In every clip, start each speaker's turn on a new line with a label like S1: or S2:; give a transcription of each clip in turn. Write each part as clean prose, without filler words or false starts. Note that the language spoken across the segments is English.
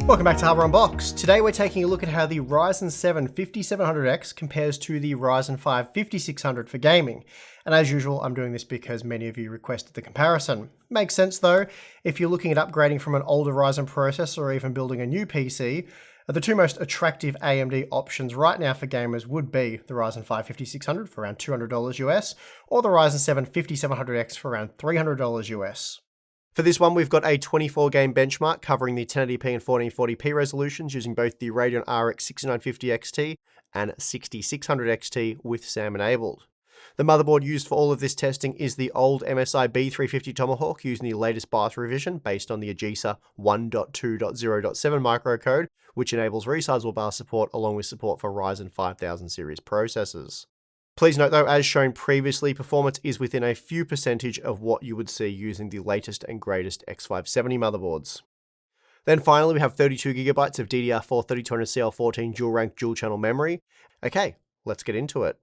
S1: Welcome back to Hardware Unboxed. Today we're taking a look at how the Ryzen 7 5700X compares to the Ryzen 5 5600 for gaming. And as usual, I'm doing this because many of you requested the comparison. Makes sense though, if you're looking at upgrading from an older Ryzen processor or even building a new PC, the two most attractive AMD options right now for gamers would be the Ryzen 5 5600 for around $200 US, or the Ryzen 7 5700X for around $300 US. For this one, we've got a 24 game benchmark covering the 1080p and 1440p resolutions using both the Radeon RX 6950 XT and 6600 XT with SAM enabled. The motherboard used for all of this testing is the old MSI B350 Tomahawk using the latest BIOS revision based on the AGESA 1.2.0.7 microcode, which enables resizable BIOS support along with support for Ryzen 5000 series processors. Please note though, as shown previously, performance is within a few percentage of what you would see using the latest and greatest X570 motherboards. Then finally, we have 32GB of DDR4 3200CL14 dual-rank dual-channel memory. Okay, let's get into it.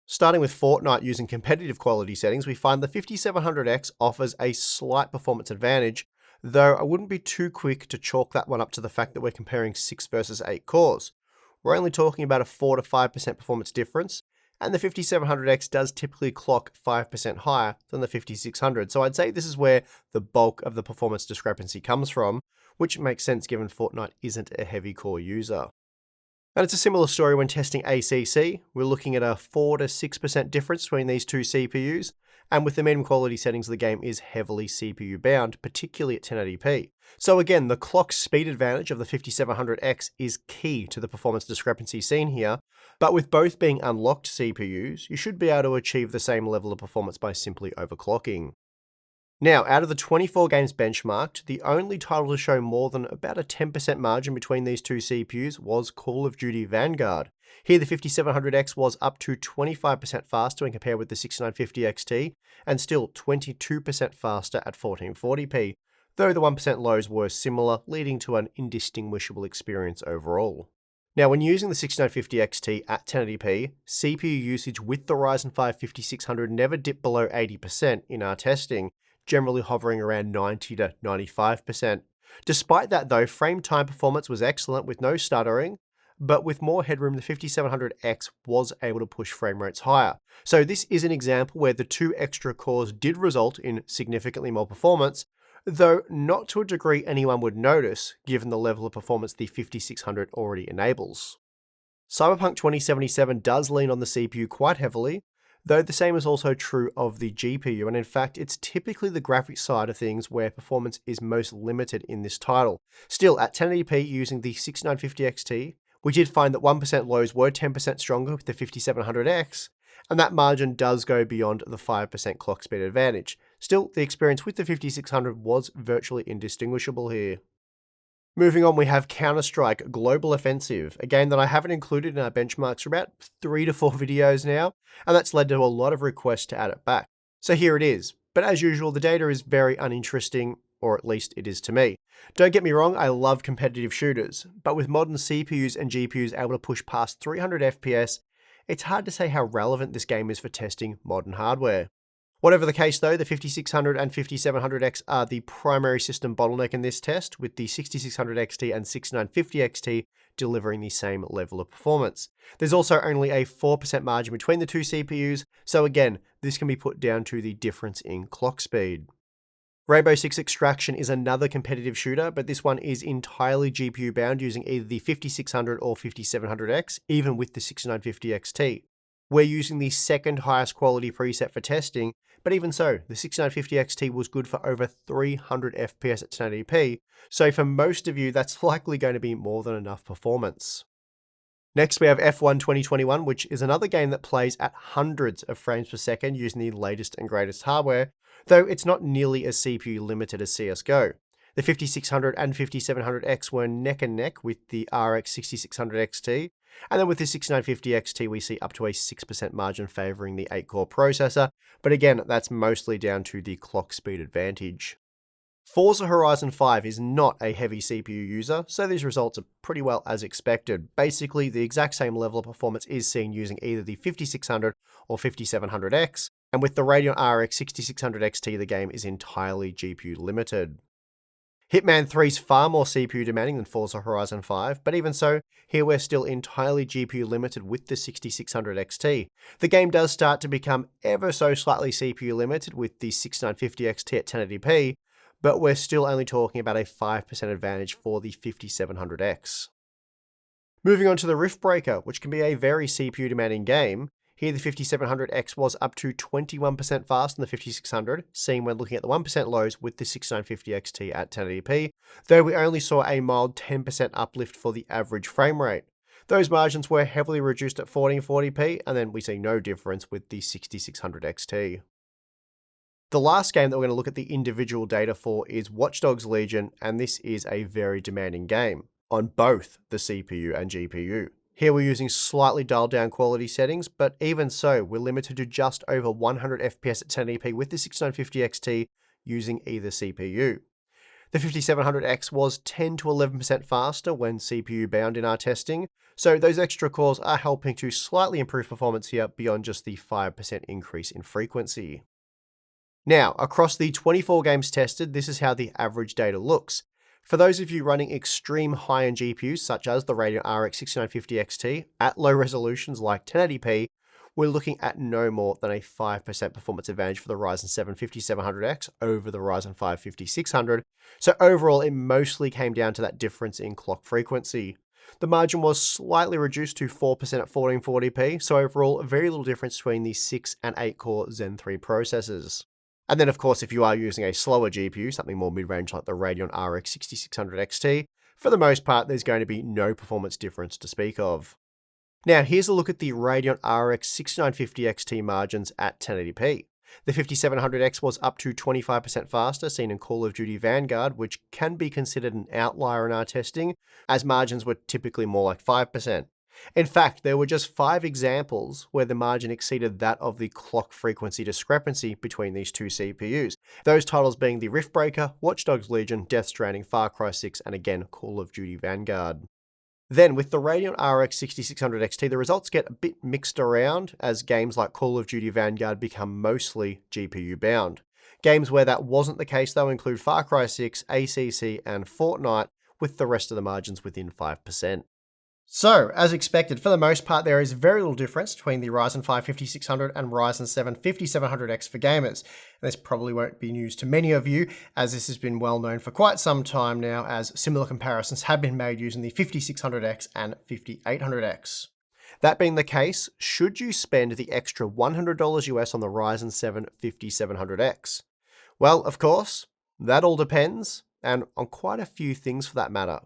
S1: Starting with Fortnite using competitive quality settings, we find the 5700X offers a slight performance advantage, though I wouldn't be too quick to chalk that one up to the fact that we're comparing 6 versus 8 cores. We're only talking about a 4 to 5% performance difference, and the 5700X does typically clock 5% higher than the 5600, so I'd say this is where the bulk of the performance discrepancy comes from, which makes sense given Fortnite isn't a heavy core user. And it's a similar story when testing ACC. We're looking at a 4 to 6% difference between these two CPUs, and with the minimum quality settings, the game is heavily CPU bound, particularly at 1080p. So again, the clock speed advantage of the 5700X is key to the performance discrepancy seen here, but with both being unlocked CPUs, you should be able to achieve the same level of performance by simply overclocking. Now, out of the 24 games benchmarked, the only title to show more than about a 10% margin between these two CPUs was Call of Duty Vanguard. Here the 5700X was up to 25% faster when compared with the 6950 XT, and still 22% faster at 1440p, though the 1% lows were similar, leading to an indistinguishable experience overall. Now, when using the 6950 XT at 1080p, CPU usage with the Ryzen 5 5600 never dipped below 80% in our testing, generally hovering around 90 to 95%. Despite that though, frame time performance was excellent with no stuttering, but with more headroom, the 5700X was able to push frame rates higher. So this is an example where the two extra cores did result in significantly more performance, though not to a degree anyone would notice, given the level of performance the 5600 already enables. Cyberpunk 2077 does lean on the CPU quite heavily, though the same is also true of the GPU, and in fact it's typically the graphics side of things where performance is most limited in this title. Still, at 1080p using the 6950 XT, we did find that 1% lows were 10% stronger with the 5700X, and that margin does go beyond the 5% clock speed advantage. Still, the experience with the 5600 was virtually indistinguishable here. Moving on, we have Counter-Strike Global Offensive, a game that I haven't included in our benchmarks for about 3 to 4 videos now, and that's led to a lot of requests to add it back. So here it is, but as usual, the data is very uninteresting, or at least it is to me. Don't get me wrong, I love competitive shooters, but with modern CPUs and GPUs able to push past 300 FPS, it's hard to say how relevant this game is for testing modern hardware. Whatever the case though, the 5600 and 5700X are the primary system bottleneck in this test, with the 6600 XT and 6950 XT delivering the same level of performance. There's also only a 4% margin between the two CPUs, so again, this can be put down to the difference in clock speed. Rainbow Six Extraction is another competitive shooter, but this one is entirely GPU bound using either the 5600 or 5700X, even with the 6950 XT. We're using the second highest quality preset for testing, but even so, the 6950 XT was good for over 300 FPS at 1080p, so for most of you that's likely going to be more than enough performance. Next we have F1 2021, which is another game that plays at hundreds of frames per second using the latest and greatest hardware, though it's not nearly as CPU limited as CSGO. The 5600 and 5700X were neck and neck with the RX 6600 XT, and then with the 6950 XT we see up to a 6% margin favouring the 8-core processor, but again that's mostly down to the clock speed advantage. Forza Horizon 5 is not a heavy CPU user, so these results are pretty well as expected. Basically, the exact same level of performance is seen using either the 5600 or 5700X, and with the Radeon RX 6600 XT the game is entirely GPU limited. Hitman 3 is far more CPU demanding than Forza Horizon 5, but even so, here we're still entirely GPU limited with the 6600 XT. The game does start to become ever so slightly CPU limited with the 6950 XT at 1080p, but we're still only talking about a 5% advantage for the 5700X. Moving on to the Riftbreaker, which can be a very CPU demanding game. Here the 5700X was up to 21% faster than the 5600, seen when looking at the 1% lows with the 6950 XT at 1080p, though we only saw a mild 10% uplift for the average frame rate. Those margins were heavily reduced at 1440p, and then we see no difference with the 6600 XT. The last game that we're going to look at the individual data for is Watch Dogs Legion, and this is a very demanding game on both the CPU and GPU. Here we're using slightly dialed down quality settings, but even so, we're limited to just over 100 FPS at 1080p with the 6950 XT using either CPU. The 5700X was 10 to 11% faster when CPU bound in our testing, so those extra cores are helping to slightly improve performance here beyond just the 5% increase in frequency. Now, across the 24 games tested, this is how the average data looks. For those of you running extreme high-end GPUs such as the Radeon RX 6950 XT at low resolutions like 1080p, we're looking at no more than a 5% performance advantage for the Ryzen 7 5700X over the Ryzen 5 5600, so overall it mostly came down to that difference in clock frequency. The margin was slightly reduced to 4% at 1440p, so overall very little difference between the 6 and 8 core Zen 3 processors. And then of course, if you are using a slower GPU, something more mid-range like the Radeon RX 6600 XT, for the most part, there's going to be no performance difference to speak of. Now, here's a look at the Radeon RX 6950 XT margins at 1080p. The 5700X was up to 25% faster, seen in Call of Duty Vanguard, which can be considered an outlier in our testing, as margins were typically more like 5%. In fact, there were just 5 examples where the margin exceeded that of the clock frequency discrepancy between these two CPUs. Those titles being the Riftbreaker, Watch Dogs Legion, Death Stranding, Far Cry 6, and again, Call of Duty Vanguard. Then, with the Radeon RX 6600 XT, the results get a bit mixed around as games like Call of Duty Vanguard become mostly GPU bound. Games where that wasn't the case though include Far Cry 6, ACC, and Fortnite, with the rest of the margins within 5%. So, as expected, for the most part, there is very little difference between the Ryzen 5 5600 and Ryzen 7 5700X for gamers. And this probably won't be news to many of you, as this has been well known for quite some time now, as similar comparisons have been made using the 5600X and 5800X. That being the case, should you spend the extra $100 US on the Ryzen 7 5700X? Well, of course, that all depends, and on quite a few things for that matter.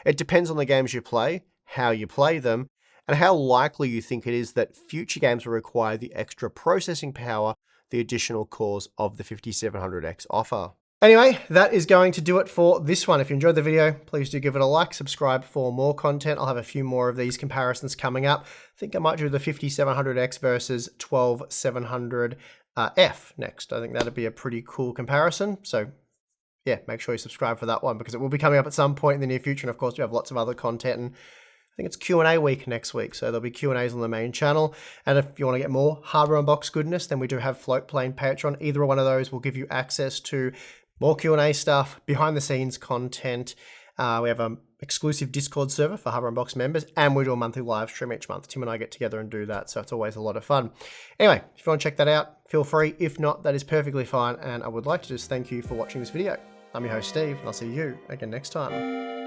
S1: It depends on the games you play, how you play them, and how likely you think it is that future games will require the extra processing power the additional cores of the 5700X offer. Anyway, that is going to do it for this one. If you enjoyed the video, please do give it a like, subscribe for more content. I'll have a few more of these comparisons coming up. I think I might do the 5700X versus 12700F next. I think that'd be a pretty cool comparison. So yeah, make sure you subscribe for that one because it will be coming up at some point in the near future. And of course, we have lots of other content, and I think it's Q&A week next week, so there'll be Q&As on the main channel. And if you want to get more Hardware Unboxed goodness, then we do have Floatplane, Patreon. Either one of those will give you access to more Q&A stuff, behind-the-scenes content. We have an exclusive Discord server for Hardware Unboxed members, and we do a monthly live stream each month. Tim and I get together and do that, so it's always a lot of fun. Anyway, if you want to check that out, feel free. If not, that is perfectly fine, and I would like to just thank you for watching this video. I'm your host, Steve, and I'll see you again next time.